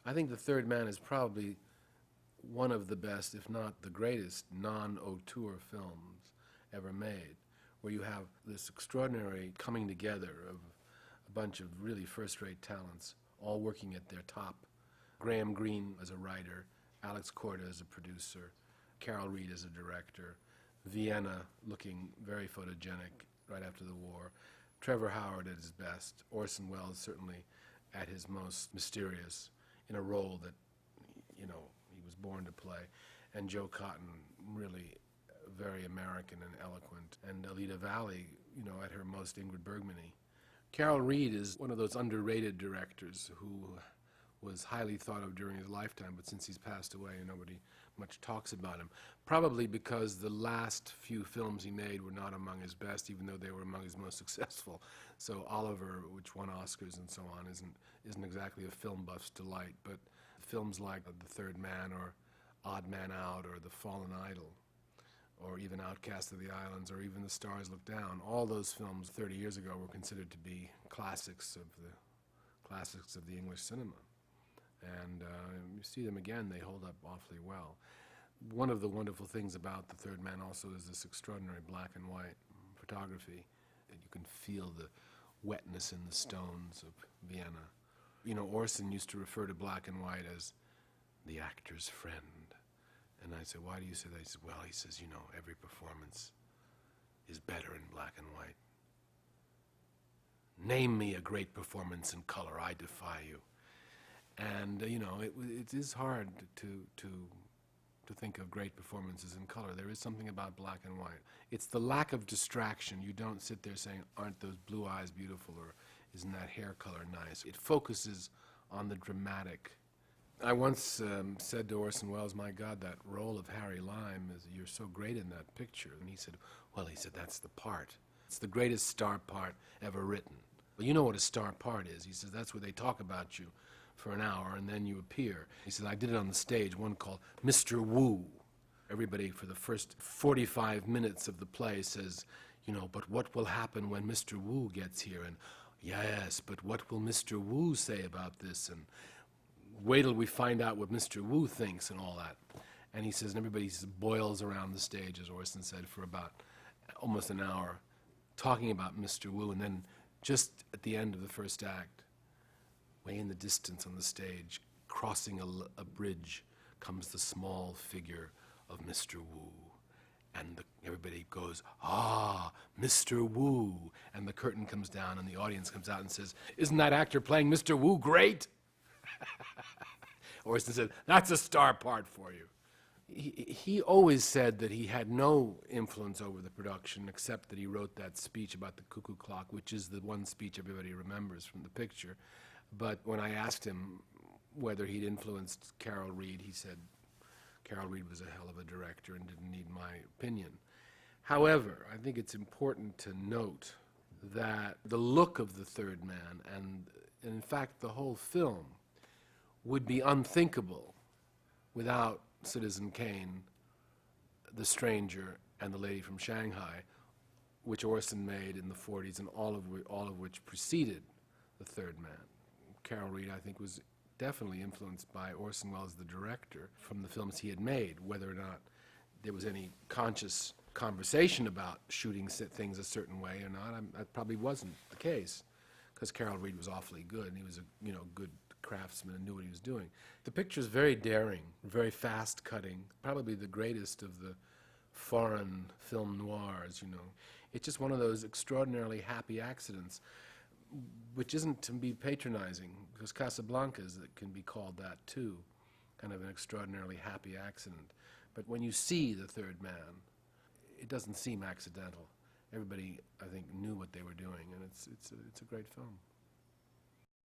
I think The Third Man is probably one of the best, if not the greatest, non-auteur films ever made, where you have this extraordinary coming together of a bunch of really first-rate talents, all working at their top. Graham Greene as a writer, Alex Korda as a producer, Carol Reed as a director, Vienna looking very photogenic right after the war, Trevor Howard at his best, Orson Welles certainly at his most mysterious, in a role that, you know, he was born to play, and Joe Cotton really very American and eloquent, and Alida Valli, you know, at her most Ingrid Bergman-y. Carol Reed is one of those underrated directors who was highly thought of during his lifetime, but since he's passed away, nobody much talks about him. Probably because the last few films he made were not among his best, even though they were among his most successful. So Oliver, which won Oscars and so on, isn't exactly a film buff's delight, but films like The Third Man or Odd Man Out or The Fallen Idol, or even Outcast of the Islands, or even The Stars Look Down, all those films 30 years ago were considered to be classics of the English cinema. And you see them again, they hold up awfully well. One of the wonderful things about The Third Man also is this extraordinary black and white photography. And you can feel the wetness in the stones of Vienna. You know, Orson used to refer to black and white as the actor's friend. And I said, why do you say that? He says, well, he says, you know, every performance is better in black and white. Name me a great performance in color, I defy you. And, you know, it is hard to think of great performances in color. There is something about black and white. It's the lack of distraction. You don't sit there saying, aren't those blue eyes beautiful, or isn't that hair color nice? It focuses on the dramatic. I once said to Orson Welles, my God, that role of Harry Lime, you're so great in that picture. And he said, well, he said, that's the part. It's the greatest star part ever written. Well, you know what a star part is. He says, that's where they talk about you for an hour and then you appear. He said, I did it on the stage, one called Mr. Wu. Everybody for the first 45 minutes of the play says, you know, but what will happen when Mr. Wu gets here? And yes, but what will Mr. Wu say about this? And wait till we find out what Mr. Wu thinks and all that. And he says, and everybody boils around the stage, as Orson said, for about almost an hour, talking about Mr. Wu. And then just at the end of the first act, way in the distance on the stage, crossing a bridge, comes the small figure of Mr. Wu. And everybody goes, ah, Mr. Wu. And the curtain comes down and the audience comes out and says, isn't that actor playing Mr. Wu great? Orson said, that's a star part for you. He always said that he had no influence over the production except that he wrote that speech about the cuckoo clock, which is the one speech everybody remembers from the picture. But when I asked him whether he'd influenced Carol Reed, he said Carol Reed was a hell of a director and didn't need my opinion. However, I think it's important to note that the look of The Third Man, and in fact the whole film, would be unthinkable without Citizen Kane, The Stranger, and The Lady from Shanghai, which Orson made in the 40s, and all of which preceded The Third Man. Carol Reed, I think, was definitely influenced by Orson Welles, the director, from the films he had made. Whether or not there was any conscious conversation about shooting things a certain way or not, that probably wasn't the case, because Carol Reed was awfully good, and he was a good craftsman and knew what he was doing. The picture's very daring, very fast-cutting, probably the greatest of the foreign film noirs, you know. It's just one of those extraordinarily happy accidents, which isn't to be patronizing, because Casablanca can be called that too, kind of an extraordinarily happy accident. But when you see The Third Man, it doesn't seem accidental. Everybody, I think, knew what they were doing, and it's a great film.